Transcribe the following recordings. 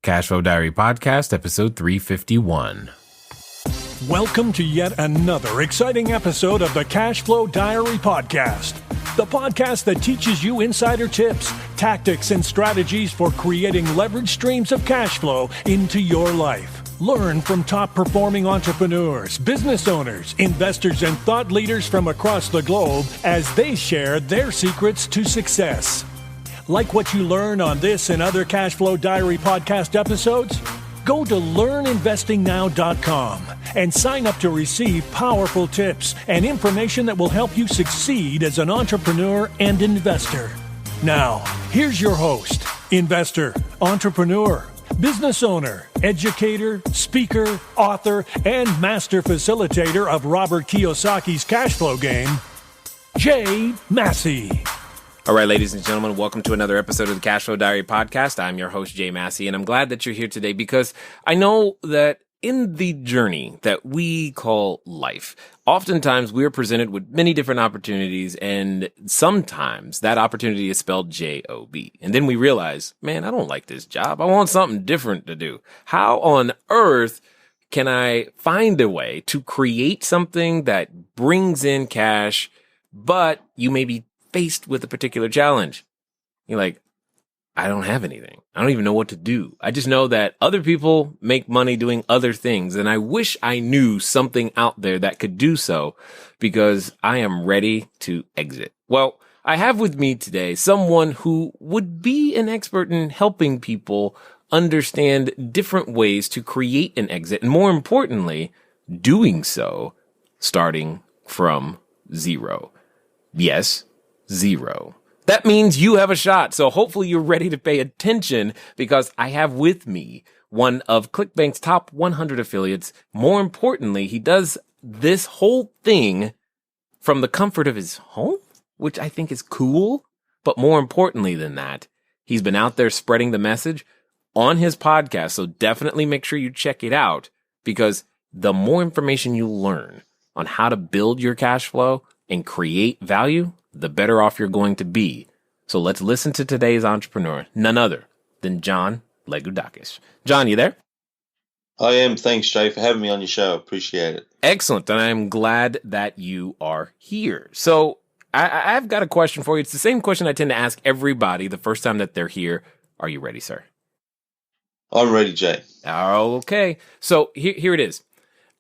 CashFlow Diary Podcast, episode 351. Welcome to yet another exciting episode of the CashFlow Diary Podcast, the podcast that teaches you insider tips, tactics, and strategies for creating leverage streams of cash flow into your life. Learn from top-performing entrepreneurs, business owners, investors, and thought leaders from across the globe as they share their secrets to success. Like what you learn on this and other CashFlow Diary podcast episodes? Go to learninvestingnow.com and sign up to receive powerful tips and information that will help you succeed as an entrepreneur and investor. Now, here's your host, investor, entrepreneur, business owner, educator, speaker, author, and master facilitator of Robert Kiyosaki's cash flow game, Jay Massey. All right, ladies and gentlemen, welcome to another episode of the CashFlow Diary Podcast. I'm your host, Jay Massey, and I'm glad that you're here today because I know that in the journey that we call life, oftentimes we're presented with many different opportunities, and sometimes that opportunity is spelled J-O-B. And then we realize, man, I don't like this job. I want something different to do. How on earth can I find a way to create something that brings in cash, but you may be faced with a particular challenge? You're like, I don't have anything. I don't even know what to do. I just know that other people make money doing other things, and I wish I knew something out there that could do so because I am ready to exit. Well, I have with me today someone who would be an expert in helping people understand different ways to create an exit, and more importantly, doing so starting from zero. Yes, zero. That means you have a shot. So hopefully you're ready to pay attention because I have with me one of ClickBank's top 100 affiliates. More importantly, he does this whole thing from the comfort of his home, which I think is cool. But more importantly than that, he's been out there spreading the message on his podcast. So definitely make sure you check it out because the more information you learn on how to build your cash flow and create value, the better off you're going to be. So let's listen to today's entrepreneur, none other than John Lagoudakis. John, you there? I am. Thanks, Jay, for having me on your show. Appreciate it. Excellent. And I'm glad that you are here. So I've got a question for you. It's the same question I tend to ask everybody the first time that they're here. Are you ready, sir? I'm ready, Jay. Okay. So here it is.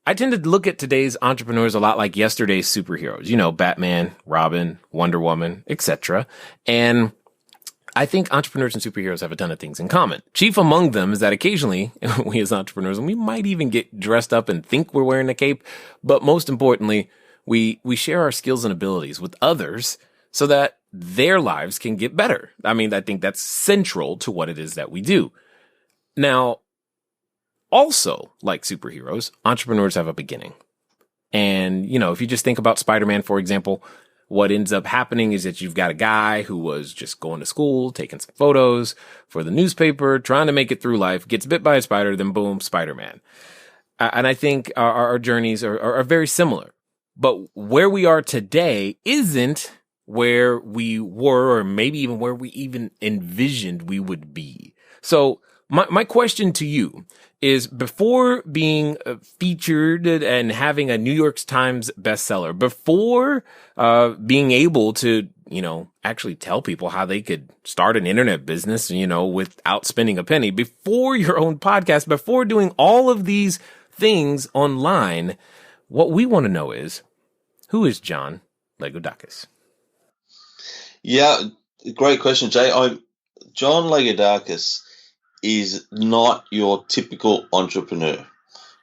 I tend to look at today's entrepreneurs a lot like yesterday's superheroes, you know, Batman, Robin, Wonder Woman, etc. And I think entrepreneurs and superheroes have a ton of things in common. Chief among them is that occasionally we as entrepreneurs, and we might even get dressed up and think we're wearing a cape, but most importantly, we share our skills and abilities with others so that their lives can get better. I mean, I think that's central to what it is that we do. Now, also, like superheroes, entrepreneurs have a beginning. And, you know, if you just think about Spider-Man, for example, what ends up happening is that you've got a guy who was just going to school, taking some photos for the newspaper, trying to make it through life, gets bit by a spider, then boom, Spider-Man. And I think our journeys are very similar. But where we are today isn't where we were, or maybe even where we even envisioned we would be. So my question to you is, before being featured and having a New York Times bestseller, before being able to, you know, actually tell people how they could start an internet business, you know, without spending a penny, before your own podcast, before doing all of these things online, what we want to know is, who is John Lagoudakis? Yeah, great question, Jay. John Lagoudakis is not your typical entrepreneur.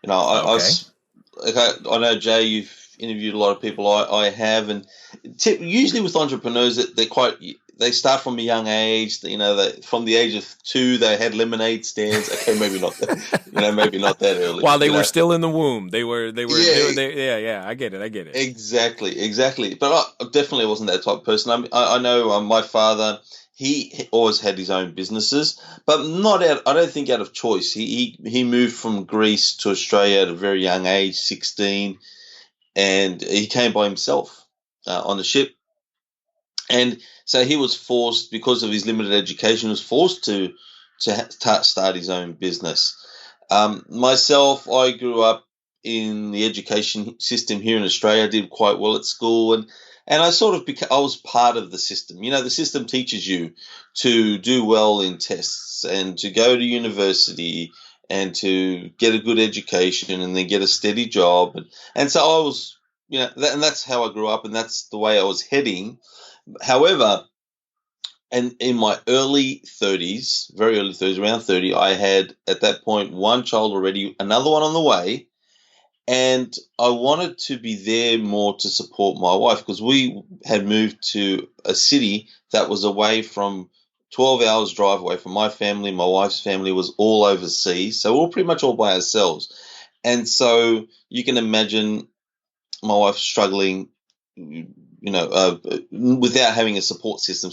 You know, I know, Jay, you've interviewed a lot of people. I have, and usually with entrepreneurs, they start from a young age. You know, from the age of 2, they had lemonade stands. Okay, maybe not that. Maybe not that early. While they were still in the womb, they were. Yeah. I get it. Exactly. But I definitely wasn't that type of person. I know my father. He always had his own businesses, but I don't think out of choice. He moved from Greece to Australia at a very young age, 16, and he came by himself on the ship. And so he was forced, because of his limited education, was forced to to start his own business. Myself, I grew up in the education system here in Australia. I did quite well at school, and I sort of I was part of the system. You know, the system teaches you to do well in tests and to go to university and to get a good education and then get a steady job. And so I was, you know, and that's how I grew up, and that's the way I was heading. However, and in my early 30s, very early 30s, around 30, I had at that point one child already, another one on the way. And I wanted to be there more to support my wife because we had moved to a city that was away from 12 hours drive away from my family. My wife's family was all overseas. So we were pretty much all by ourselves. And so you can imagine my wife struggling, without having a support system.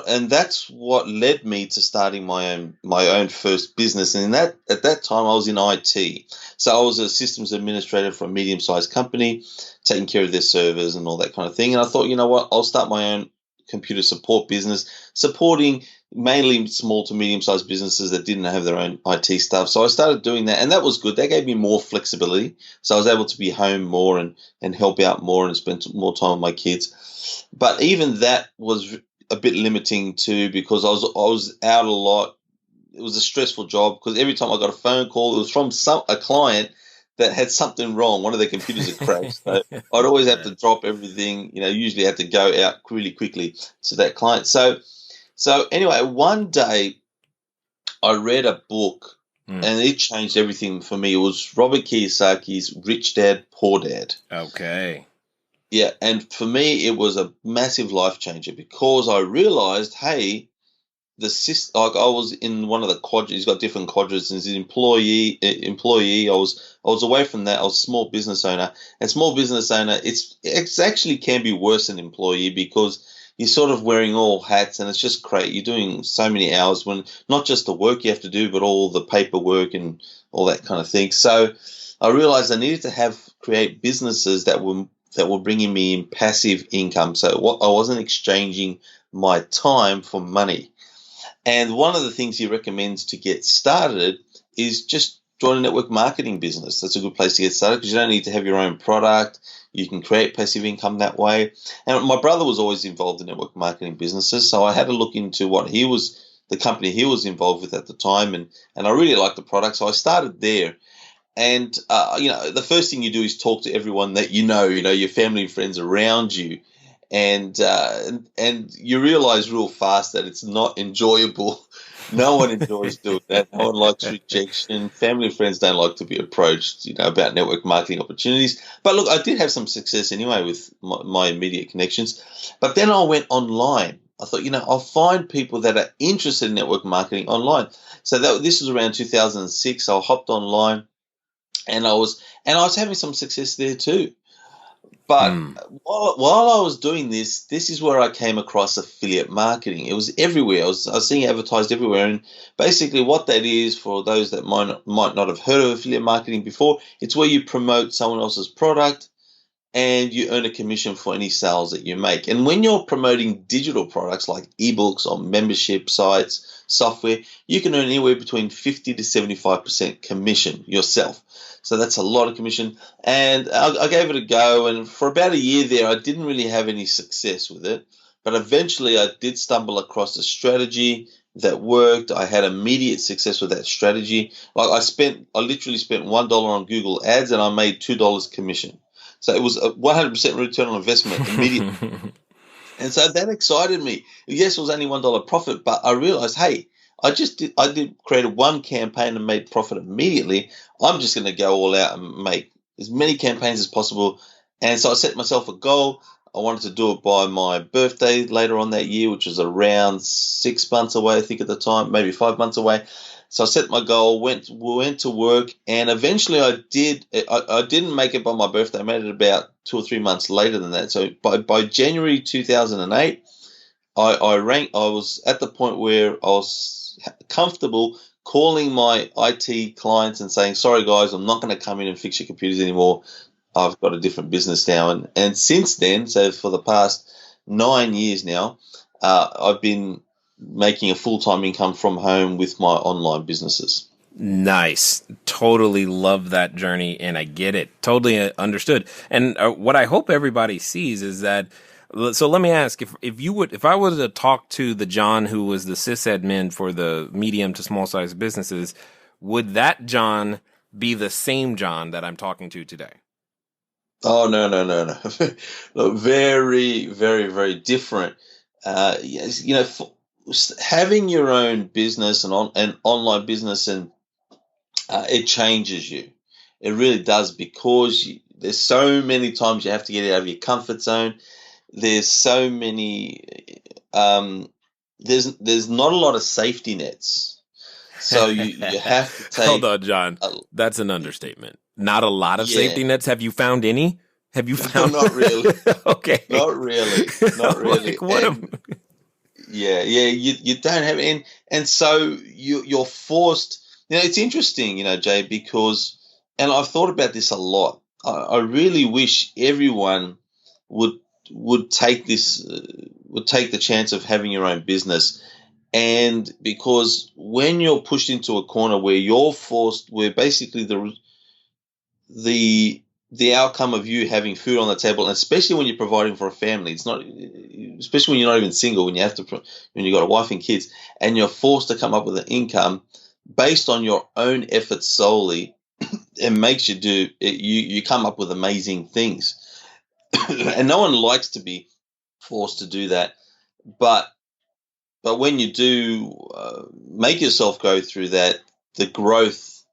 And that's what led me to starting my own first business. And at that time I was in IT. So I was a systems administrator for a medium-sized company, taking care of their servers and all that kind of thing. And I thought, you know what, I'll start my own computer support business, supporting mainly small to medium-sized businesses that didn't have their own IT stuff. So I started doing that, and that was good. That gave me more flexibility. So I was able to be home more and help out more and spend more time with my kids. But even that was a bit limiting too, because I was out a lot. It was a stressful job because every time I got a phone call, it was from a client that had something wrong. One of their computers had crashed. So I'd always have to drop everything. You know, usually had to go out really quickly to that client. So anyway, one day I read a book and it changed everything for me. It was Robert Kiyosaki's Rich Dad, Poor Dad. Okay. Yeah, and for me, it was a massive life changer because I realized, hey, I was in one of the quadrants. He's got different quadrants. As an employee. I was away from that. I was a small business owner. And small business owner, it's actually can be worse than employee because you're sort of wearing all hats, and it's just great. You're doing so many hours when not just the work you have to do, but all the paperwork and all that kind of thing. So I realized I needed to create businesses that were bringing me in passive income. So I wasn't exchanging my time for money. And one of the things he recommends to get started is just join a network marketing business. That's a good place to get started because you don't need to have your own product. You can create passive income that way. And my brother was always involved in network marketing businesses, so I had to look into the company he was involved with at the time, and I really liked the product, so I started there. And the first thing you do is talk to everyone that you know, your family and friends around you. And you realize real fast that it's not enjoyable. No one enjoys doing that. No one likes rejection. Family and friends don't like to be approached, about network marketing opportunities. But look, I did have some success anyway with my immediate connections. But then I went online. I thought, I'll find people that are interested in network marketing online. So this was around 2006. I hopped online, and I was having some success there too. But while I was doing this is where I came across affiliate marketing. It was everywhere. I was seeing it advertised everywhere. And basically what that is, for those that might not have heard of affiliate marketing before, it's where you promote someone else's product and you earn a commission for any sales that you make. And when you're promoting digital products like ebooks or membership sites, software, you can earn anywhere between 50 to 75% commission yourself. So that's a lot of commission. And I gave it a go. And for about a year there, I didn't really have any success with it. But eventually I did stumble across a strategy that worked. I had immediate success with that strategy. Like I literally spent $1 on Google Ads and I made $2 commission. So it was a 100% return on investment immediately. And so that excited me. Yes, it was only $1 profit, but I realized, hey, I created one campaign and made profit immediately. I'm just going to go all out and make as many campaigns as possible. And so I set myself a goal. I wanted to do it by my birthday later on that year, which was around 6 months away, I think at the time, maybe 5 months away. So I set my goal, went to work, and eventually I did. I didn't make it by my birthday. I made it about 2 or 3 months later than that. So by January 2008, I was at the point where I was comfortable calling my IT clients and saying, sorry guys, I'm not going to come in and fix your computers anymore. I've got a different business now. And since then, so for the past 9 years now, I've been making a full-time income from home with my online businesses. Nice. Totally love that journey, and I get it. Totally understood. And what I hope everybody sees is that. So let me ask, if I was to talk to the John who was the sysadmin for the medium to small size businesses, would that John be the same John that I'm talking to today? Oh, no. Look, very, very, very different. Yes, having your own business and online business, and it changes you. It really does, because there's so many times you have to get out of your comfort zone. There's so many. There's not a lot of safety nets, so you have to take. Hold on, John. That's an understatement. Not a lot of safety nets. Have you found any? Have you found? No, not really. Okay. Not really. Not really. You don't have any, and so you're forced. It's interesting, Jay, because, and I've thought about this a lot. I really wish everyone would take the chance of having your own business, and because when you're pushed into a corner where basically the outcome of you having food on the table, and especially when you're providing for a family, it's not, especially when you're not even single, when you've got a wife and kids, and you're forced to come up with an income based on your own efforts solely, it makes you come up with amazing things. And no one likes to be forced to do that, but when you do make yourself go through that, the growth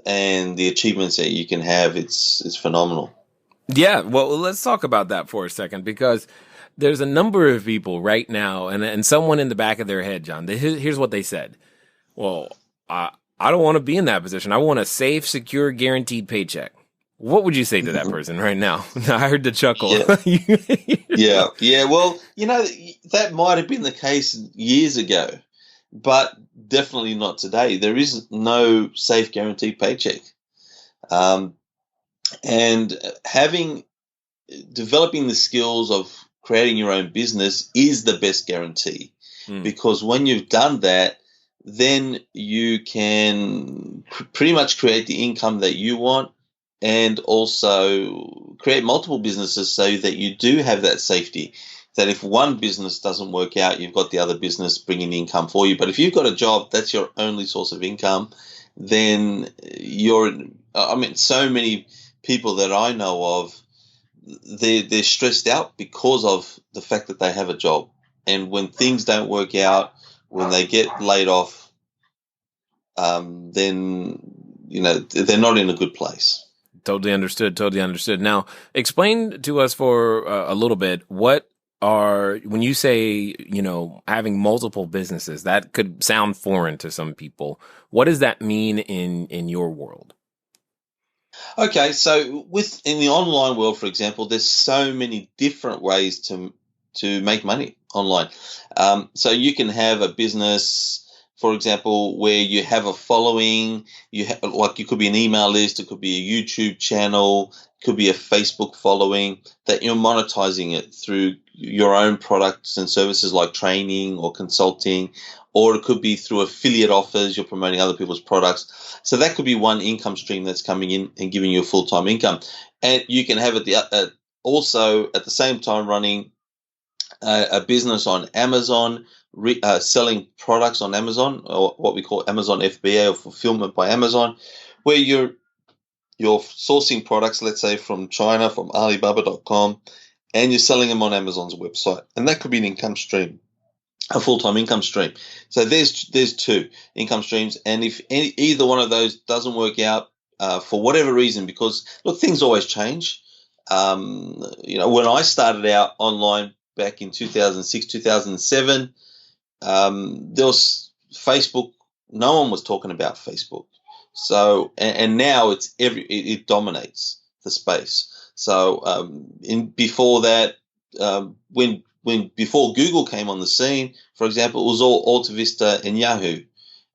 and the achievements that you can have, it's phenomenal. Yeah, well, let's talk about that for a second, because there's a number of people right now, and someone in the back of their head, John, here's what they said. Well, I don't want to be in that position. I want a safe, secure, guaranteed paycheck. What would you say to that person right now? I heard the chuckle. Yeah. Well, that might have been the case years ago, but definitely not today. There is no safe, guaranteed paycheck. And developing the skills of creating your own business is the best guarantee, because when you've done that, then you can pretty much create the income that you want, and also create multiple businesses so that you do have that safety, that if one business doesn't work out, you've got the other business bringing income for you. But if you've got a job, that's your only source of income, then so many people that I know of, they're stressed out because of the fact that they have a job. And when things don't work out, when they get laid off, then, they're not in a good place. Totally understood. Now, explain to us for a little bit, when you say, having multiple businesses, that could sound foreign to some people. What does that mean in your world? Okay, so in the online world, for example, there's so many different ways to make money online. So you can have a business, for example, where you have a following, you could be an email list, it could be a YouTube channel, it could be a Facebook following, that you're monetizing it through your own products and services like training or consulting, or it could be through affiliate offers, you're promoting other people's products. So that could be one income stream that's coming in and giving you a full-time income. And you can have it also at the same time running a business on Amazon, selling products on Amazon, or what we call Amazon FBA, or fulfillment by Amazon, where you're sourcing products, let's say from China, from Alibaba.com, and you're selling them on Amazon's website. And that could be an income stream, a full-time income stream. So there's two income streams. And if either one of those doesn't work out for whatever reason, because look, things always change. When I started out online back in 2006, 2007, there was Facebook. No one was talking about Facebook. So, and now it dominates the space. So, before that, before Google came on the scene, for example, it was all Alta Vista and Yahoo,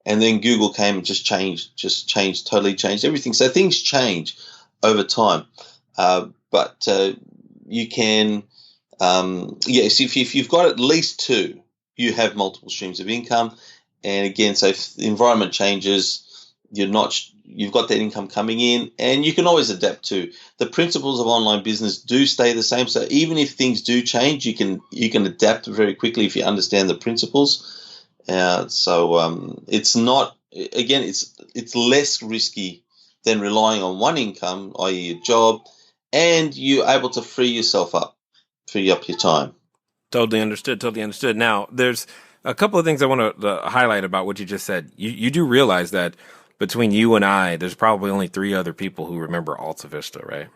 and then Google came and totally changed everything. So things change over time, but you can, yes, if you've got at least two, you have multiple streams of income. And again, so if the environment changes, you've got that income coming in, and you can always adapt to. The principles of online business do stay the same. So even if things do change, you can adapt very quickly if you understand the principles. It's not, again, it's less risky than relying on one income, i.e. a job, and you're able to free up your time. Totally understood. Now, there's a couple of things I want to highlight about what you just said. You do realize that between you and I, there's probably only 3 other people who remember Alta Vista, right?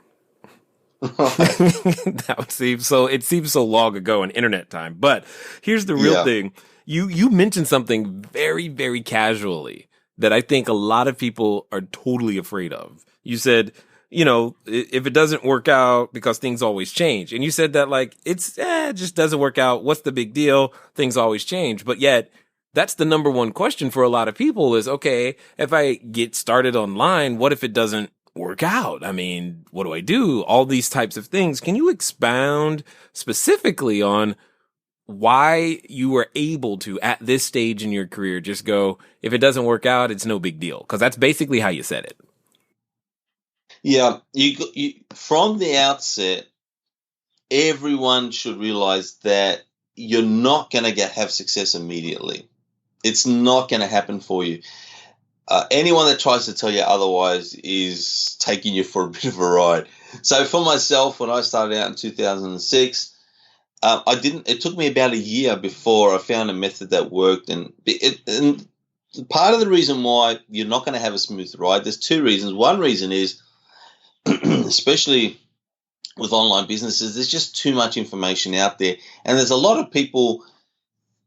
It seems so long ago in internet time. But here's the real thing. You mentioned something very, very casually that I think a lot of people are totally afraid of. You said, if it doesn't work out, because things always change. And you said that it just doesn't work out. What's the big deal? Things always change. But yet that's the number one question for a lot of people is, okay, if I get started online, what if it doesn't work out? I mean, what do I do? All these types of things. Can you expound specifically on why you were able to, at this stage in your career, just go, if it doesn't work out, it's no big deal? Because that's basically how you said it. Yeah, you from the outset, everyone should realize that you're not going to have success immediately. It's not going to happen for you. Anyone that tries to tell you otherwise is taking you for a bit of a ride. So for myself, when I started out in 2006, it took me about a year before I found a method that worked. And part of the reason why you're not going to have a smooth ride, there's 2 reasons. One reason is, especially with online businesses, there's just too much information out there. And there's a lot of people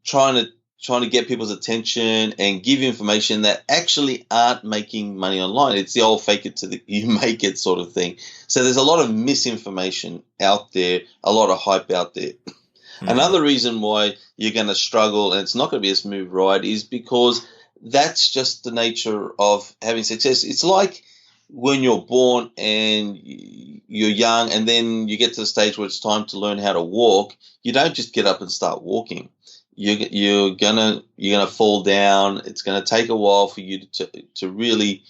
trying to get people's attention and give information that actually aren't making money online. It's the old fake it till you make it sort of thing. So there's a lot of misinformation out there, a lot of hype out there. Mm-hmm. Another reason why you're going to struggle and it's not going to be a smooth ride is because that's just the nature of having success. It's like when you're born and you're young and then you get to the stage where it's time to learn how to walk, you don't just get up and start walking. You're gonna fall down. It's gonna take a while for you to really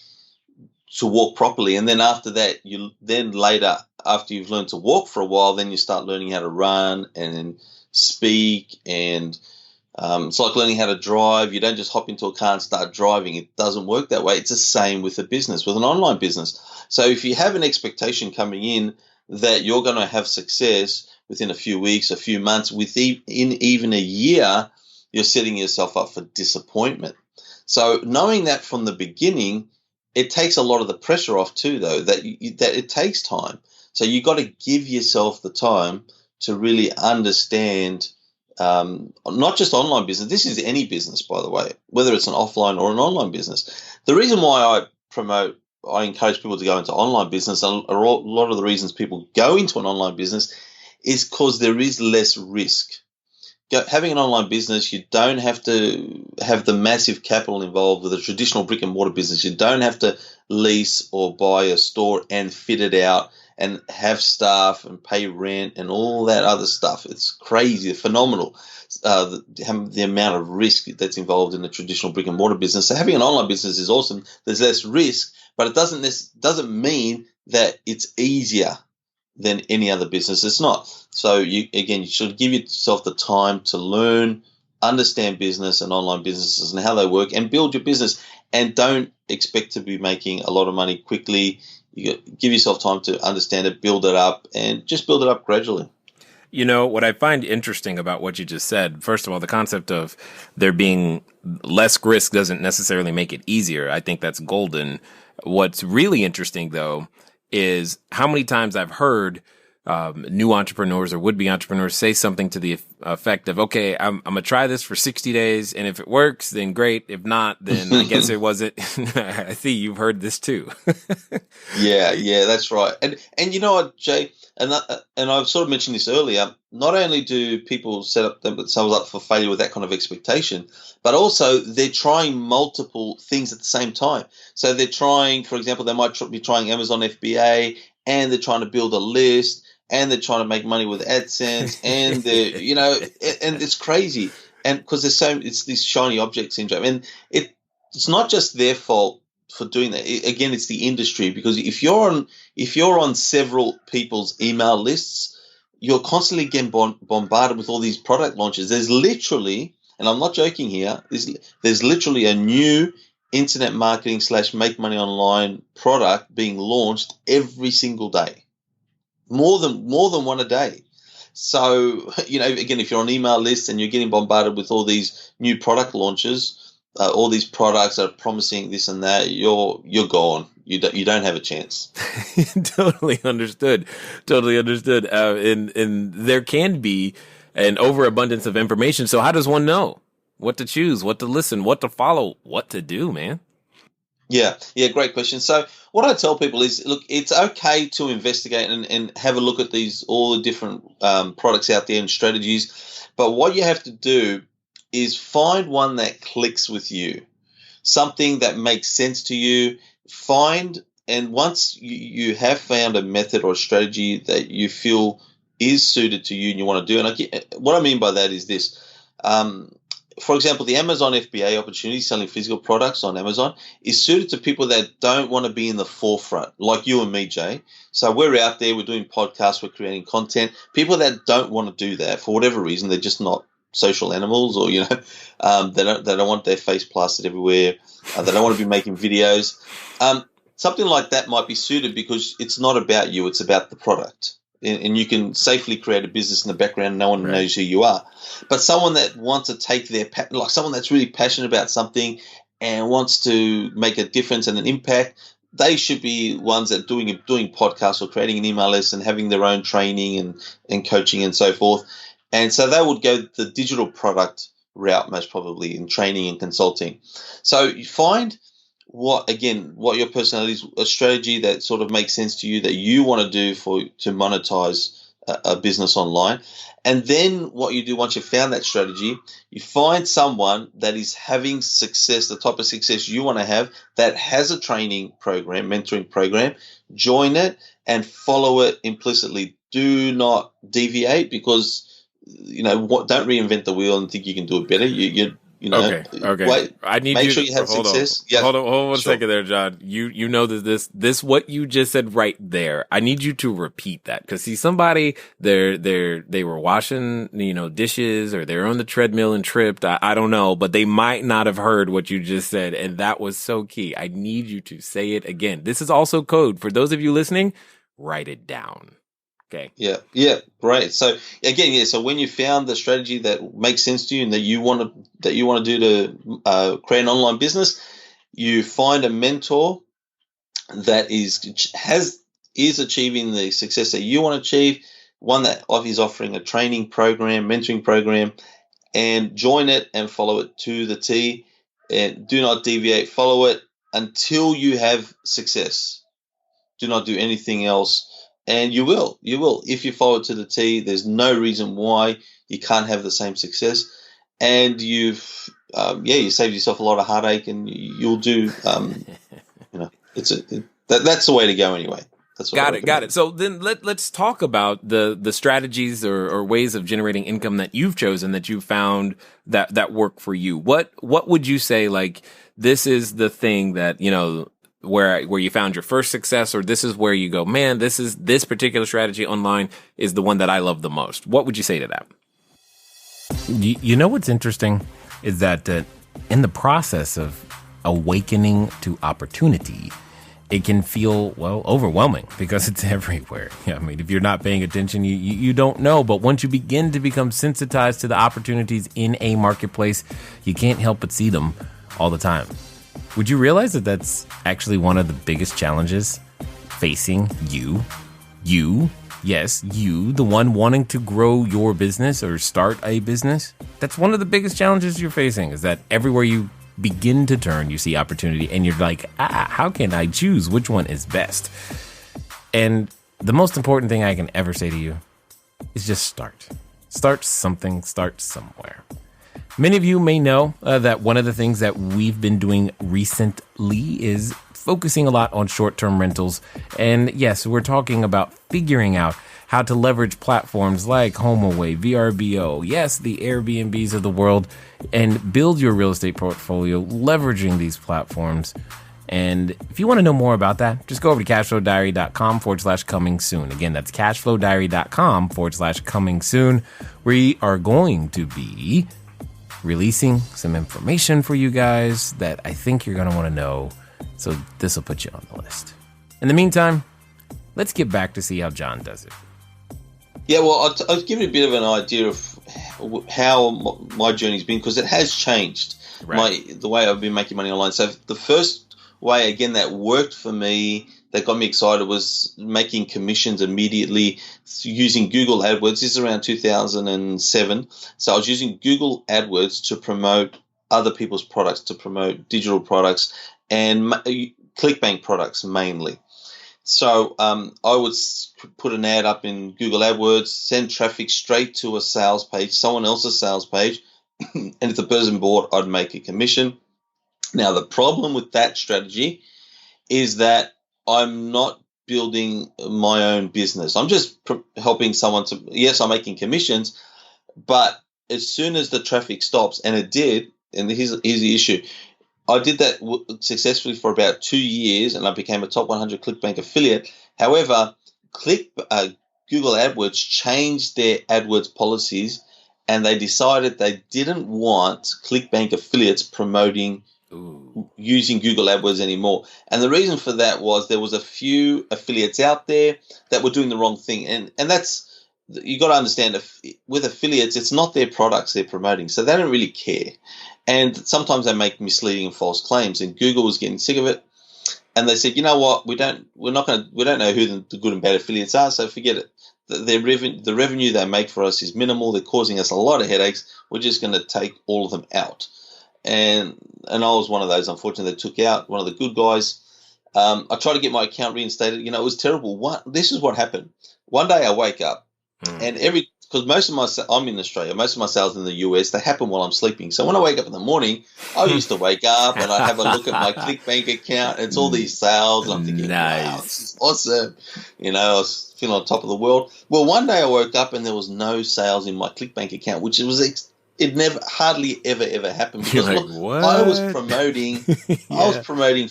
walk properly, and then after that, later after you've learned to walk for a while, then you start learning how to run and speak, and it's like learning how to drive. You don't just hop into a car and start driving. It doesn't work that way. It's the same with a business, with an online business. So if you have an expectation coming in that you're going to have success within a few weeks, a few months, in even a year, you're setting yourself up for disappointment. So knowing that from the beginning, it takes a lot of the pressure off too, though, that it takes time. So you got to give yourself the time to really understand not just online business. This is any business, by the way, whether it's an offline or an online business. The reason why I encourage people to go into online business, and a lot of the reasons people go into an online business is because there is less risk. Having an online business, you don't have to have the massive capital involved with a traditional brick and mortar business. You don't have to lease or buy a store and fit it out and have staff and pay rent and all that other stuff. It's crazy, phenomenal, the amount of risk that's involved in a traditional brick and mortar business. So having an online business is awesome. There's less risk, but it doesn't mean that it's easier than any other business. It's not. So you should give yourself the time to learn, understand business and online businesses and how they work, and build your business. And don't expect to be making a lot of money quickly. You give yourself time to understand it, build it up, and just build it up gradually. You know, what I find interesting about what you just said, first of all, the concept of there being less risk doesn't necessarily make it easier. I think that's golden. What's really interesting, though, is how many times I've heard new entrepreneurs or would-be entrepreneurs say something to the effect of, okay, I'm going to try this for 60 days, and if it works, then great. If not, then I guess it wasn't. I see you've heard this too. Yeah, that's right. And you know what, Jay, and I've sort of mentioned this earlier, not only do people set themselves up for failure with that kind of expectation, but also they're trying multiple things at the same time. So they're trying, for example, they might be trying Amazon FBA, and they're trying to build a list, and they're trying to make money with AdSense, and and it's crazy. and because it's this shiny object syndrome, and it's not just their fault for doing that. Again, it's the industry, because if you're on several people's email lists, you're constantly getting bombarded with all these product launches. There's literally, and I'm not joking here, there's literally a new internet marketing / make money online product being launched every single day, more than one a day. So, again, if you're on email lists and you're getting bombarded with all these new product launches, all these products are promising this and that, you're gone. You don't have a chance. Totally understood. And there can be an overabundance of information. So how does one know what to choose, what to listen, what to follow, what to do, man? Yeah, great question. So what I tell people is, look, it's okay to investigate and have a look at all the different products out there and strategies. But what you have to do is find one that clicks with you, something that makes sense to you. And once you have found a method or a strategy that you feel is suited to you and you want to do, and what I mean by that is this. For example, the Amazon FBA opportunity, selling physical products on Amazon, is suited to people that don't want to be in the forefront, like you and me, Jay. So we're out there, we're doing podcasts, we're creating content. People that don't want to do that for whatever reason, they're just not social animals, or they don't want their face plastered everywhere. They don't want to be making videos. Something like that might be suited because it's not about you; it's about the product, and you can safely create a business in the background. No one knows who you are. But someone that wants to take like someone that's really passionate about something and wants to make a difference and an impact, they should be ones that doing podcasts or creating an email list and having their own training and coaching and so forth. And so they would go the digital product route most probably in training and consulting. So you find what your personality is, a strategy that sort of makes sense to you that you want to do to monetize a business online. And then what you do once you've found that strategy, you find someone that is having success, the type of success you want to have, that has a training program, mentoring program, join it and follow it implicitly. Do not deviate, because don't reinvent the wheel and think you can do it better. Okay. Wait, I need make sure you have success. Yeah. Hold on one second there, John. You know that this what you just said right there. I need you to repeat that, because see, somebody they were washing dishes, or they're on the treadmill and tripped. I don't know, but they might not have heard what you just said, and that was so key. I need you to say it again. This is also code for those of you listening. Write it down. Okay. Yeah, great. So again, so when you found the strategy that makes sense to you and that you want to do to create an online business, you find a mentor that is achieving the success that you want to achieve, one that is offering a training program, mentoring program, and join it and follow it to the T, and do not deviate. Follow it until you have success. Do not do anything else. And you will. If you follow it to the T, there's no reason why you can't have the same success. And you saved yourself a lot of heartache, and you'll do. That's the way to go anyway. That's what Got it. So then let's talk about the strategies or ways of generating income that you've chosen, that you've found that work for you. What would you say, like, this is the thing that where you found your first success, or this is where you go, man, this particular strategy online is the one that I love the most? What would you say to that? You know what's interesting is that in the process of awakening to opportunity, it can feel, overwhelming, because it's everywhere. I mean, if you're not paying attention, you don't know. But once you begin to become sensitized to the opportunities in a marketplace, you can't help but see them all the time. Would you realize that that's actually one of the biggest challenges facing you? Yes, you, the one wanting to grow your business or start a business. That's one of the biggest challenges you're facing, is that everywhere you begin to turn, you see opportunity, and you're like, how can I choose which one is best? And the most important thing I can ever say to you is just start. Start something, start somewhere. Many of you may know that one of the things that we've been doing recently is focusing a lot on short-term rentals. And yes, we're talking about figuring out how to leverage platforms like HomeAway, VRBO, yes, the Airbnbs of the world, and build your real estate portfolio leveraging these platforms. And if you want to know more about that, just go over to CashFlowDiary.com/coming soon. Again, that's CashFlowDiary.com/coming soon. We are going to be releasing some information for you guys that I think you're going to want to know. So this will put you on the list. In the meantime, let's get back to see how John does it. Yeah, well, I'll give you a bit of an idea of how my journey's been, because it has changed, the way I've been making money online. So the first way, again, that worked for me, that got me excited, was making commissions immediately using Google AdWords. This is around 2007. So I was using Google AdWords to promote other people's products, to promote digital products and ClickBank products mainly. So I would put an ad up in Google AdWords, send traffic straight to a sales page, someone else's sales page, and if the person bought, I'd make a commission. Now, the problem with that strategy is that I'm not building my own business. I'm just helping someone to, yes, I'm making commissions, but as soon as the traffic stops, and it did, and here's the issue, I did that successfully for about 2 years, and I became a top 100 ClickBank affiliate. However, Google AdWords changed their AdWords policies, and they decided they didn't want ClickBank affiliates promoting using Google AdWords anymore. And the reason for that was there was a few affiliates out there that were doing the wrong thing. And that's, you got to understand, with affiliates, it's not their products they're promoting, so they don't really care. And sometimes they make misleading and false claims, and Google was getting sick of it. And they said, you know what, we don't know who the good and bad affiliates are, so forget it. The revenue they make for us is minimal. They're causing us a lot of headaches. We're just going to take all of them out. And I was one of those, unfortunately, that took out one of the good guys. I tried to get my account reinstated. You know, it was terrible. This is what happened. One day I wake up, and because I'm in Australia, most of my sales in the US, they happen while I'm sleeping. So when I wake up in the morning, I used to wake up and I have a look at my ClickBank account. It's all these sales. I'm thinking, wow, this is awesome. You know, I was feeling on top of the world. Well, one day I woke up and there was no sales in my ClickBank account, which it never, hardly ever happened, because what? I was promoting, I was promoting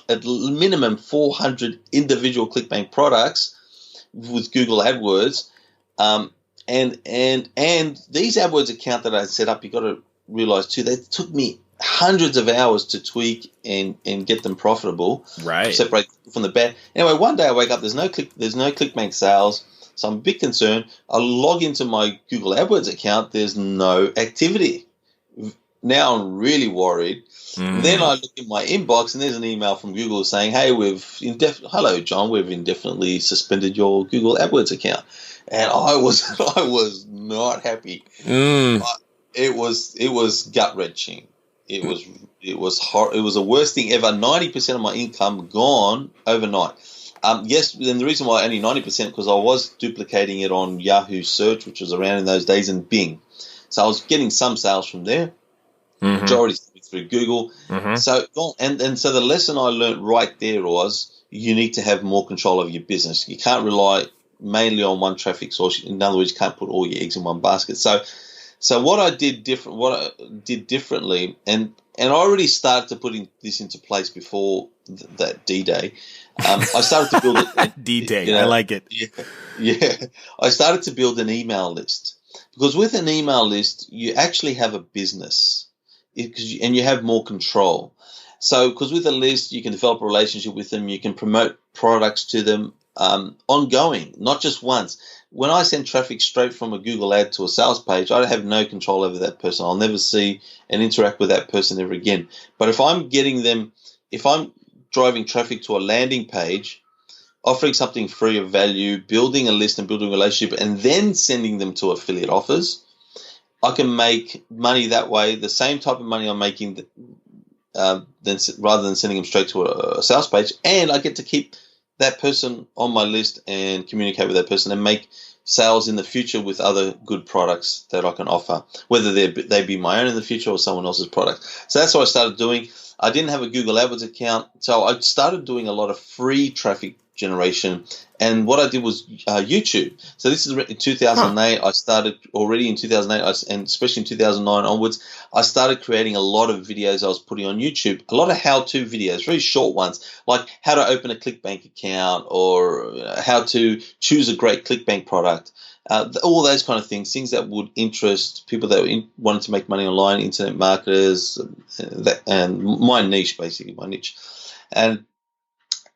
at minimum 400 individual ClickBank products with Google AdWords. And these AdWords account that I set up, you got to realize too, they took me hundreds of hours to tweak and get them profitable. Right. Separate from the bad. Anyway, one day I wake up, there's no ClickBank sales, so I'm a bit concerned. I log into my Google AdWords account, there's no activity. Now I'm really worried. Then I look in my inbox and there's an email from Google saying, hey, hello, John, we've indefinitely suspended your Google AdWords account. And I was not happy. It was gut wrenching. It was the worst thing ever. 90% of my income gone overnight. Yes, and the reason why only 90%, because I was duplicating it on Yahoo Search, which was around in those days, and Bing. So I was getting some sales from there. Majority through Google. So so the lesson I learned right there was you need to have more control of your business. You can't rely mainly on one traffic source. In other words, you can't put all your eggs in one basket. So what I did differently, and I already started to put this into place before that D-Day. I started to build it. D-Day, you know, I like it. Yeah. I started to build an email list, because with an email list, you actually have a business, and you have more control. So, because with a list, you can develop a relationship with them, you can promote products to them ongoing, not just once. When I send traffic straight from a Google ad to a sales page, I have no control over that person. I'll never see and interact with that person ever again. But if I'm driving traffic to a landing page, offering something free of value, building a list and building a relationship, and then sending them to affiliate offers, I can make money that way, the same type of money I'm making rather than sending them straight to a sales page. And I get to keep that person on my list and communicate with that person and make sales in the future with other good products that I can offer, whether they be my own in the future or someone else's product. So that's what I started doing. I didn't have a Google AdWords account, so I started doing a lot of free traffic generation. And what I did was YouTube. So this is in 2008. I started already in 2008, and especially in 2009 onwards, I started creating a lot of videos I was putting on YouTube, a lot of how-to videos, very short ones, like how to open a ClickBank account or how to choose a great ClickBank product. All those kind of things that would interest people that wanted to make money online, internet marketers, and my niche, basically, my niche.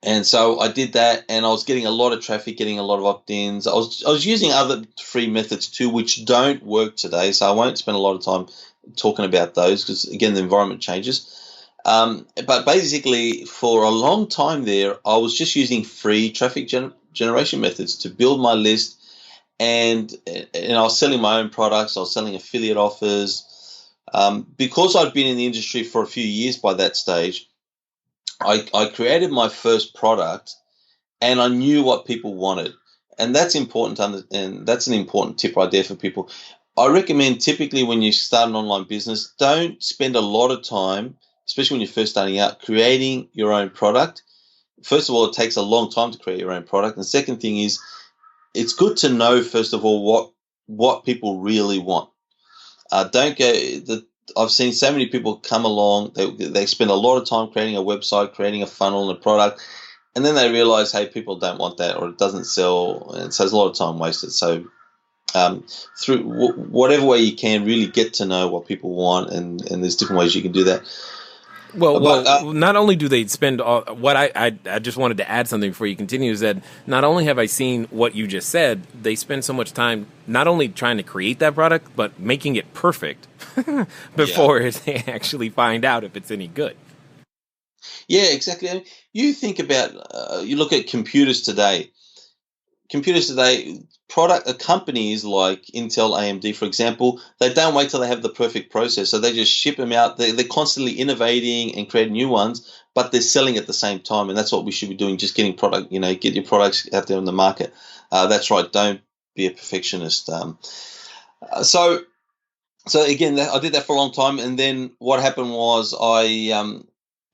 And so I did that, and I was getting a lot of traffic, getting a lot of opt-ins. I was using other free methods too, which don't work today, so I won't spend a lot of time talking about those because, again, the environment changes. But basically, for a long time there, I was just using free traffic generation methods to build my list, and I was selling my own products. I was selling affiliate offers. Because I'd been in the industry for a few years by that stage, I created my first product, and I knew what people wanted, and that's important to understand. That's an important tip right there for people. I recommend typically when you start an online business, don't spend a lot of time, especially when you're first starting out, creating your own product. First of all, it takes a long time to create your own product, and the second thing is, it's good to know first of all what people really want. Don't go I've seen so many people come along, they spend a lot of time creating a website, creating a funnel and a product, and then they realize, hey, people don't want that, or it doesn't sell, and so there's a lot of time wasted. So through whatever way you can, really get to know what people want, and there's different ways you can do that. Well, not only do they spend what I just wanted to add something before you continue is that not only have I seen what you just said, they spend so much time not only trying to create that product, but making it perfect before they actually find out if it's any good. Yeah, exactly. I mean, you think about, you look at computers today, companies like Intel, AMD, for example, they don't wait till they have the perfect process. So they just ship them out. They're constantly innovating and creating new ones, but they're selling at the same time. And that's what we should be doing, just getting get your products out there on the market. That's right. Don't be a perfectionist. So again, I did that for a long time. And then what happened was I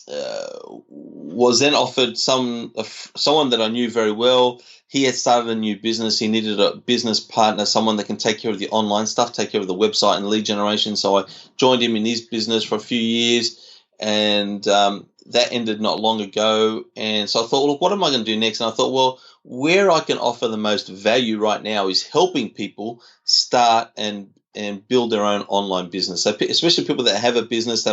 was then offered someone that I knew very well. He had started a new business. He needed a business partner, someone that can take care of the online stuff, take care of the website and lead generation. So I joined him in his business for a few years, and that ended not long ago. And so I thought, look, what am I going to do next? And I thought, well, where I can offer the most value right now is helping people start and build their own online business. So especially people that have a business,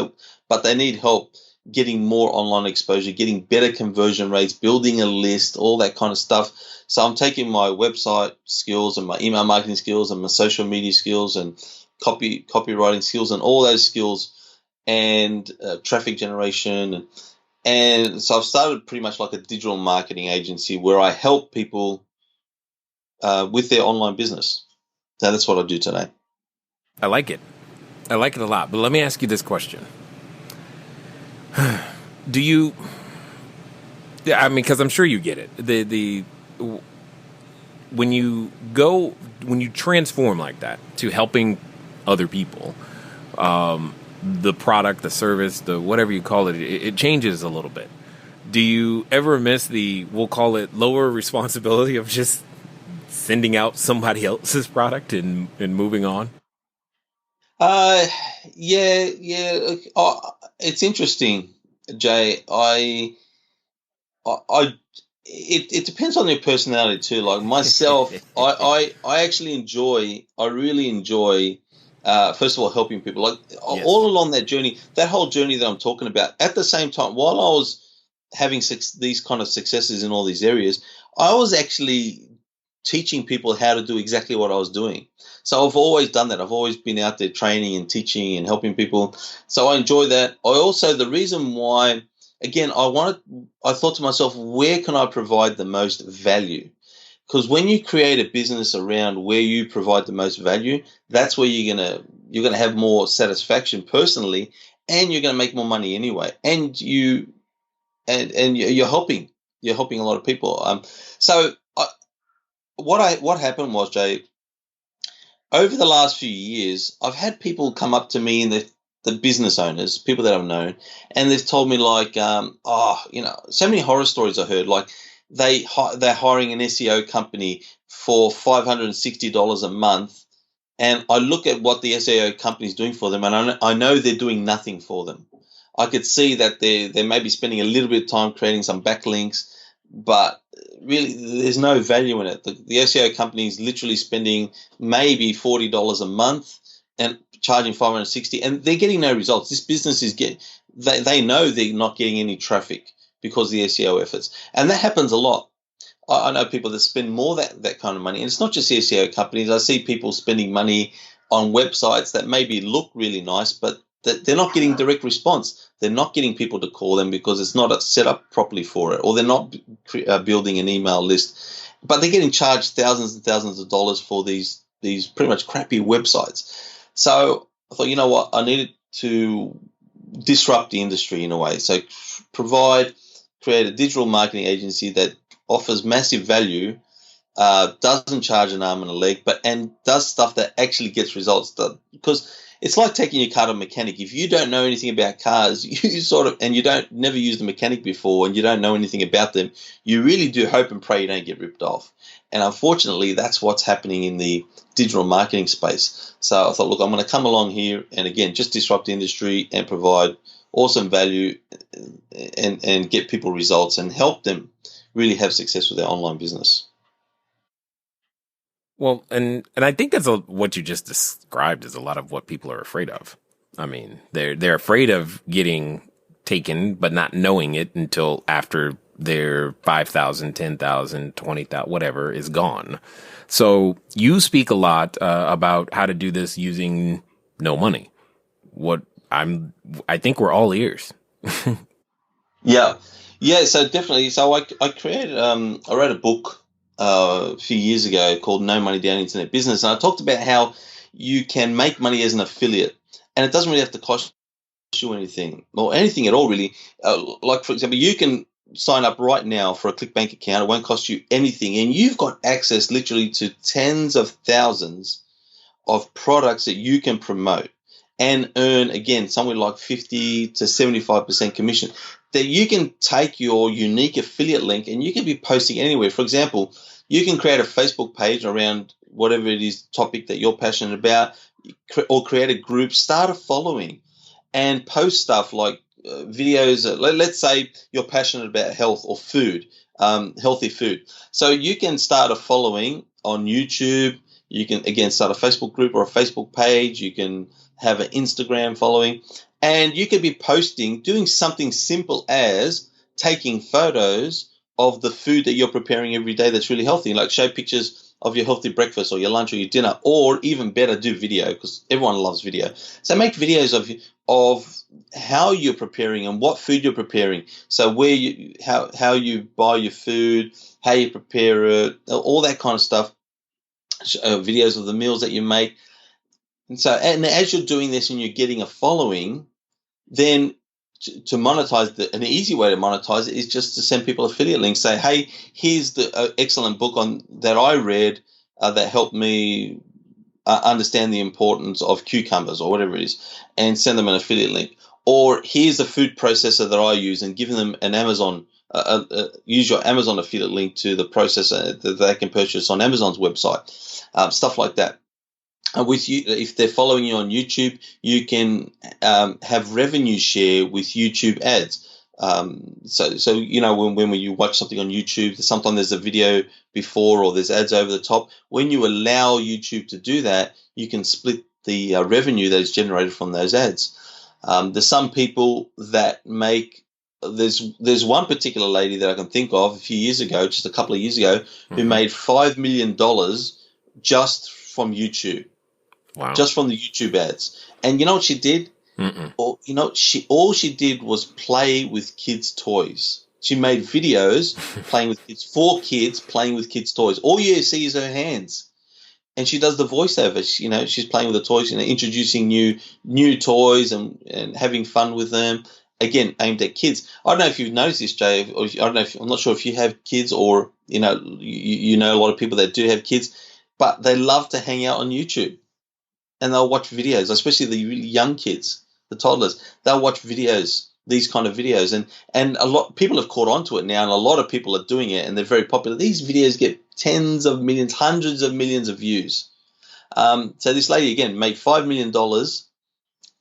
but they need help getting more online exposure, getting better conversion rates, building a list, all that kind of stuff. So I'm taking my website skills and my email marketing skills and my social media skills and copywriting skills and all those skills and traffic generation. And so I've started pretty much like a digital marketing agency where I help people with their online business. So that's what I do today. I like it. I like it a lot. But let me ask you this question. Do you? Yeah, I mean, because I'm sure you get it. When you transform like that to helping other people, the product, the service, the whatever you call it changes a little bit. Do you ever miss we'll call it lower responsibility of just sending out somebody else's product and moving on? Yeah. It's interesting, Jay. It depends on your personality too. Like myself, I really enjoy, first of all, helping people. Like all along that journey, that whole journey that I'm talking about. At the same time, while I was having these kind of successes in all these areas, I was actually teaching people how to do exactly what I was doing. So I've always done that. I've always been out there training and teaching and helping people. So I enjoy that. The reason why, again, I thought to myself, where can I provide the most value? Because when you create a business around where you provide the most value, that's where you're gonna have more satisfaction personally, and you're gonna make more money anyway. And you're helping a lot of people. What happened was, Jay, over the last few years, I've had people come up to me, and the business owners, people that I've known, and they've told me like, so many horror stories I heard. Like they're hiring an SEO company for $560 a month, and I look at what the SEO company is doing for them, and I know they're doing nothing for them. I could see that they may be spending a little bit of time creating some backlinks, but really there's no value in it. The SEO company is literally spending maybe $40 a month and charging $560, and they're getting no results. This business is they know they're not getting any traffic because of the SEO efforts, and that happens a lot. I know people that spend more that kind of money, and it's not just SEO companies. I see people spending money on websites that maybe look really nice, but they're not getting direct response. They're not getting people to call them because it's not set up properly for it, or they're not building an email list. But they're getting charged thousands and thousands of dollars for these pretty much crappy websites. So I thought, you know what, I needed to disrupt the industry in a way. So create a digital marketing agency that offers massive value, doesn't charge an arm and a leg, and does stuff that actually gets results done. Because it's like taking your car to a mechanic. If you don't know anything about cars, and you never used a mechanic before, and you don't know anything about them, you really do hope and pray you don't get ripped off. And unfortunately, that's what's happening in the digital marketing space. So I thought, look, I'm going to come along here and again just disrupt the industry and provide awesome value and get people results and help them really have success with their online business. Well, and I think that's what you just described is a lot of what people are afraid of. I mean, they're afraid of getting taken, but not knowing it until after their 5,000, 10,000, 20,000, whatever is gone. So you speak a lot about how to do this using no money. I think we're all ears. Yeah. So definitely. So I created, I wrote a book a few years ago called No Money Down Internet Business. And I talked about how you can make money as an affiliate, and it doesn't really have to cost you anything or anything at all, really. Like, for example, you can sign up right now for a ClickBank account. It won't cost you anything. And you've got access literally to tens of thousands of products that you can promote and earn, again, somewhere like 50 to 75% commission. That you can take your unique affiliate link and you can be posting anywhere. For example, you can create a Facebook page around whatever it is topic that you're passionate about, or create a group, start a following, and post stuff like videos. Let's say you're passionate about health or food, healthy food. So you can start a following on YouTube. You can, again, start a Facebook group or a Facebook page. You can have an Instagram following, and you could be posting, doing something simple as taking photos of the food that you're preparing every day that's really healthy, like show pictures of your healthy breakfast or your lunch or your dinner, or even better, do video, because everyone loves video. So make videos of how you're preparing and what food you're preparing. So how you buy your food, how you prepare it, all that kind of stuff. Videos of the meals that you make. And as you're doing this and you're getting a following, then to monetize an easy way to monetize it is just to send people affiliate links. Say, hey, here's the excellent book that I read that helped me understand the importance of cucumbers or whatever it is, and send them an affiliate link. Or here's the food processor that I use, and giving them an Amazon. Use your Amazon affiliate link to the processor that they can purchase on Amazon's website. Stuff like that. With you, if they're following you on YouTube, you can have revenue share with YouTube ads. So you know, when you watch something on YouTube, sometimes there's a video before or there's ads over the top. When you allow YouTube to do that, you can split the revenue that is generated from those ads. There's some people that make. There's one particular lady that I can think of a few years ago, just a couple of years ago, who made $5 million just from YouTube. Wow. Just from the YouTube ads. And you know what she did? All she did was play with kids' toys. She made videos playing with kids, for kids, playing with kids' toys. All you see is her hands. And she does the voiceover. She's playing with the toys, introducing new toys and having fun with them. Again, aimed at kids. I don't know if you've noticed this, Jay. Or I'm not sure if you have kids, or you know a lot of people that do have kids, but they love to hang out on YouTube. And they'll watch videos, especially the really young kids, the toddlers. They'll watch videos these kind of videos, and a lot people have caught on to it now, and a lot of people are doing it, and they're very popular. These videos get tens of millions, hundreds of millions of views. So this lady again made $5 million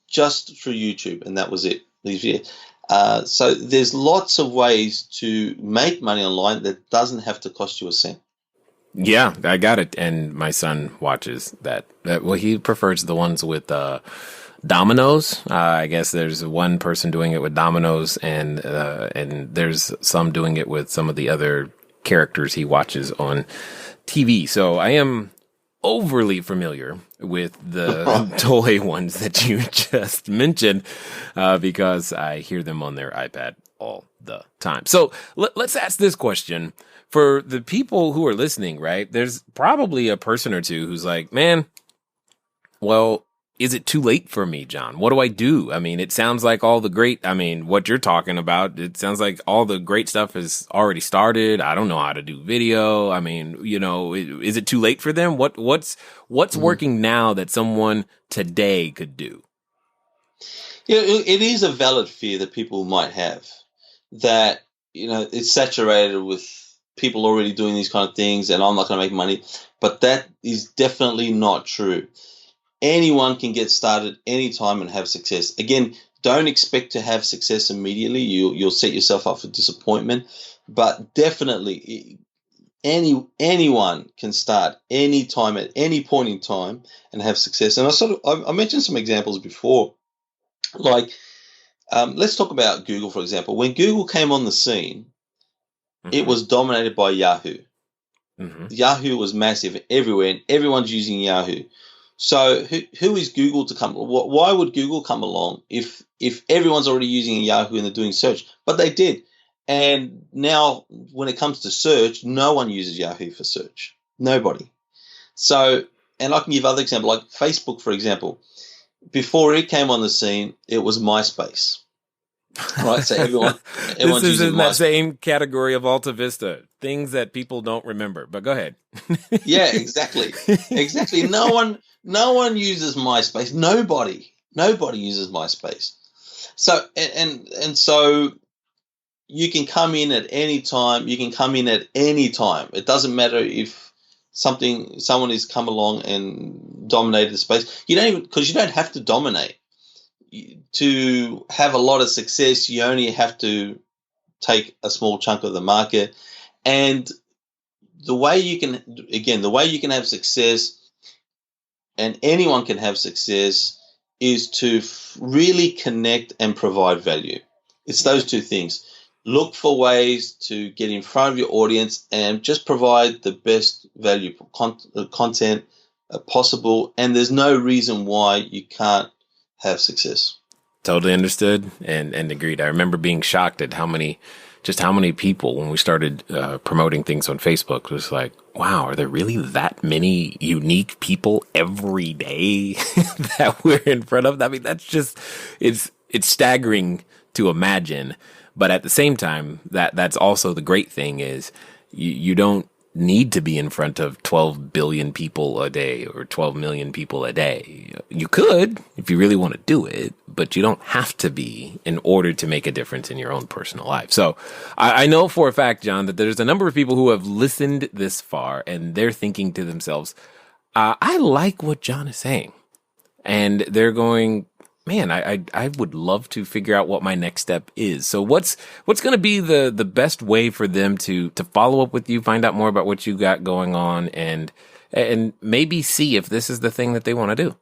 just through YouTube, and that was it. These videos. So there's lots of ways to make money online that doesn't have to cost you a cent. Yeah, I got it. And my son watches that. Well, he prefers the ones with dominoes. I guess there's one person doing it with dominoes, and there's some doing it with some of the other characters he watches on TV. So I am overly familiar with the toy ones that you just mentioned because I hear them on their iPad all the time. So let's ask this question. For the people who are listening, right, there's probably a person or two who's like, man, well, is it too late for me, John? What do I do? I mean, it sounds like what you're talking about, it sounds like all the great stuff is already started. I don't know how to do video. I mean, is it too late for them? What's working now that someone today could do? Yeah, it is a valid fear that people might have that, it's saturated with people already doing these kind of things and I'm not going to make money. But that is definitely not true. Anyone can get started anytime and have success. Again, don't expect to have success immediately. You'll set yourself up for disappointment. But definitely anyone can start anytime at any point in time and have success. And I mentioned some examples before. Like, let's talk about Google, for example. When Google came on the scene, it was dominated by Yahoo. Yahoo was massive everywhere, and everyone's using Yahoo. So who is Google to come? Why would Google come along if everyone's already using Yahoo and they're doing search? But they did. And now when it comes to search, no one uses Yahoo for search. Nobody. So, and I can give other examples, like Facebook, for example. Before it came on the scene, it was MySpace. Right, so everyone's this is using in that same category of Alta Vista, things that people don't remember. But go ahead. Yeah, exactly. No one uses MySpace. Nobody uses MySpace. So and so you can come in at any time. It doesn't matter if someone has come along and dominated the space. You don't have to dominate. To have a lot of success, you only have to take a small chunk of the market. And the way you can have success, and anyone can have success, is to really connect and provide value. It's those two things. Look for ways to get in front of your audience and just provide the best value content possible. And there's no reason why you can't have success. Totally understood and agreed. I remember being shocked at how many people, when we started promoting things on Facebook, was like, wow, are there really that many unique people every day that we're in front of? I mean, that's just, it's staggering to imagine. But at the same time, that's also the great thing is you don't need to be in front of 12 billion people a day or 12 million people a day. You could if you really want to do it, but you don't have to be in order to make a difference in your own personal life. So I know for a fact, John, that there's a number of people who have listened this far and they're thinking to themselves, I like what John is saying. And they're going, man, I would love to figure out what my next step is. So what's going to be the best way for them to follow up with you, find out more about what you got going on, and maybe see if this is the thing that they want to do?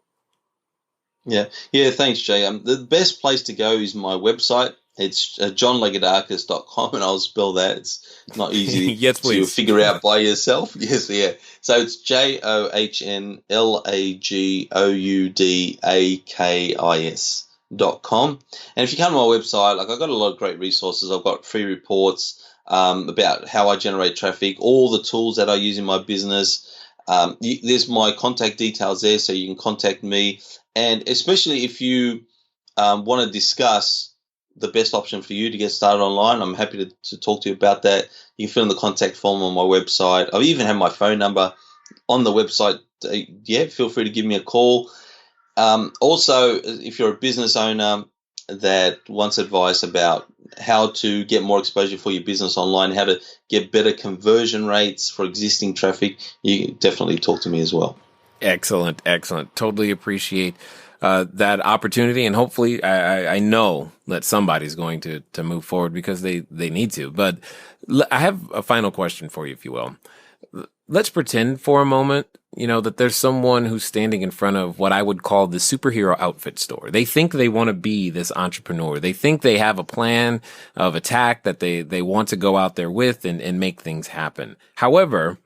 Yeah. Thanks, Jay. The best place to go is my website. It's johnlagoudakis.com, and I'll spell that. It's not easy yes, to figure out by yourself. Yes, yeah. So it's JOHNLAGOUDAKIS.com. And if you come to my website, I've got a lot of great resources. I've got free reports about how I generate traffic, all the tools that I use in my business. There's my contact details there, so you can contact me. And especially if you want to discuss the best option for you to get started online, I'm happy to talk to you about that. You can fill in the contact form on my website. I even have my phone number on the website. Feel free to give me a call. Also, if you're a business owner, that wants advice about how to get more exposure for your business online, how to get better conversion rates for existing traffic, you definitely talk to me as well. Excellent. Totally appreciate that opportunity, and hopefully I know that somebody's going to move forward because they need to. But I have a final question for you, if you will. Let's pretend for a moment, that there's someone who's standing in front of what I would call the superhero outfit store. They think they want to be this entrepreneur. They think they have a plan of attack that they want to go out there with and make things happen. However,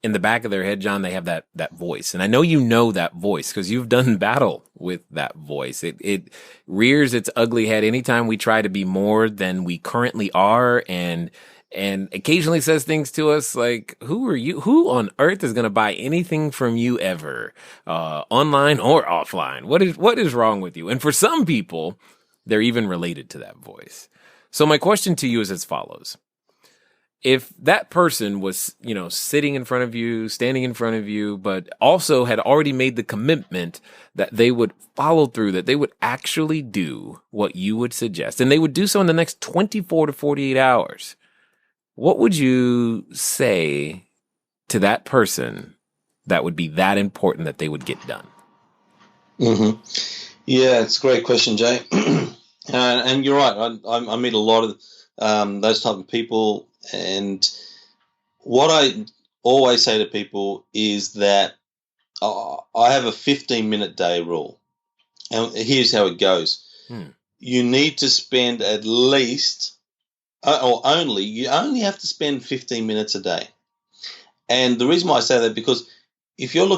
in the back of their head, John, they have that voice. And I know you know that voice because you've done battle with that voice. It rears its ugly head anytime we try to be more than we currently are, and occasionally says things to us like, who are you? Who on earth is going to buy anything from you ever, online or offline? What is wrong with you? And for some people, they're even related to that voice. So my question to you is as follows. If that person was, sitting in front of you, standing in front of you, but also had already made the commitment that they would follow through, that they would actually do what you would suggest, and they would do so in the next 24 to 48 hours, what would you say to that person that would be that important that they would get done? Mm-hmm. Yeah, it's a great question, Jay. And you're right. I meet a lot of those type of people. And what I always say to people is that I have a 15-minute day rule. And here's how it goes. You need to spend at least, you only have to spend 15 minutes a day. And the reason why I say that, because if you're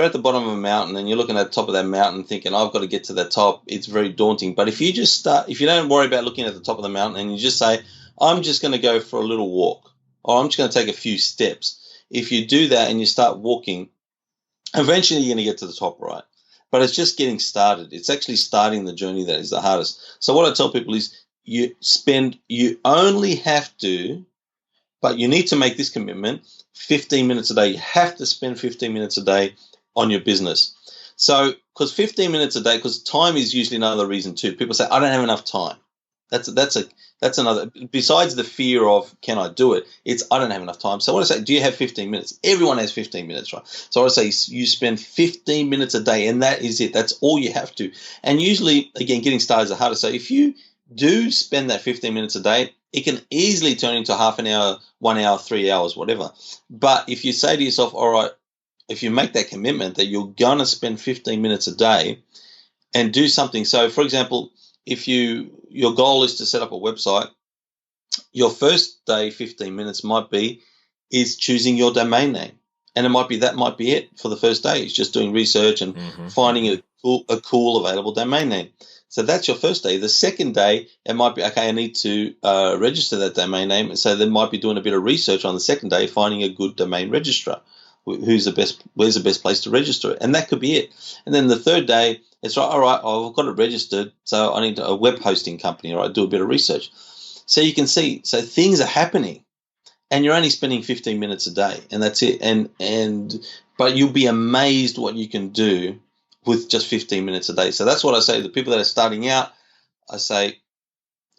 at the bottom of a mountain and you're looking at the top of that mountain thinking, I've got to get to the top, it's very daunting. But if you don't worry about looking at the top of the mountain and you just say, I'm just going to go for a little walk, or I'm just going to take a few steps. If you do that and you start walking, eventually you're going to get to the top, right? But it's just getting started. It's actually starting the journey that is the hardest. So what I tell people is you only have to, but you need to make this commitment, 15 minutes a day. You have to spend 15 minutes a day on your business. So, because 15 minutes a day, because time is usually another reason too. People say, I don't have enough time. That's another, besides the fear of, can I do it? It's, I don't have enough time. So what I say, do you have 15 minutes? Everyone has 15 minutes, right? So I say you spend 15 minutes a day, and that is it. That's all you have to. And usually, again, getting started is the hardest. So if you do spend that 15 minutes a day, it can easily turn into half an hour, 1 hour, 3 hours, whatever. But if you say to yourself, all right, if you make that commitment that you're going to spend 15 minutes a day and do something. So, for example, if your goal is to set up a website, your first day, 15 minutes is choosing your domain name. And that might be it for the first day. It's just doing research and finding a cool available domain name. So that's your first day. The second day, it might be, okay, I need to register that domain name. So they might be doing a bit of research on the second day, finding a good domain registrar. Where's the best place to register it? And that could be it. And then the third day, it's right, all right, I've got it registered, so I need a web hosting company, all right, do a bit of research. So you can see, so things are happening, and you're only spending 15 minutes a day, and that's it. But you'll be amazed what you can do with just 15 minutes a day. So that's what I say to the people that are starting out. I say,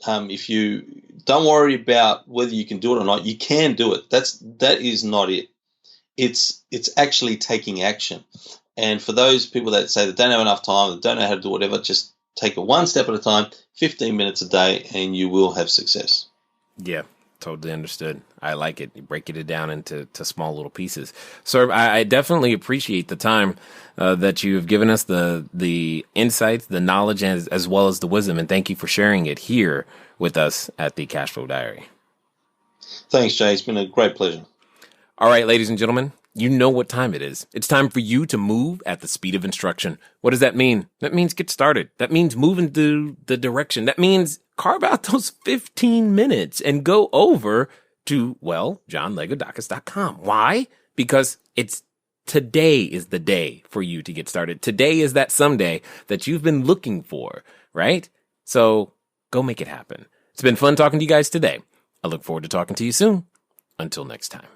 if you don't worry about whether you can do it or not, you can do it. That is not it. It's actually taking action. And for those people that say they don't have enough time, they don't know how to do whatever, just take it one step at a time, 15 minutes a day, and you will have success. Yeah, totally understood. I like it. You break it down into small little pieces. Sir, I definitely appreciate the time that you've given us, the insights, the knowledge, as well as the wisdom. And thank you for sharing it here with us at the Cashflow Diary. Thanks, Jay. It's been a great pleasure. All right, ladies and gentlemen, you know what time it is. It's time for you to move at the speed of instruction. What does that mean? That means get started. That means move into the direction. That means carve out those 15 minutes and go over to, johnlagoudakis.com. Why? Because today is the day for you to get started. Today is that someday that you've been looking for, right? So go make it happen. It's been fun talking to you guys today. I look forward to talking to you soon. Until next time.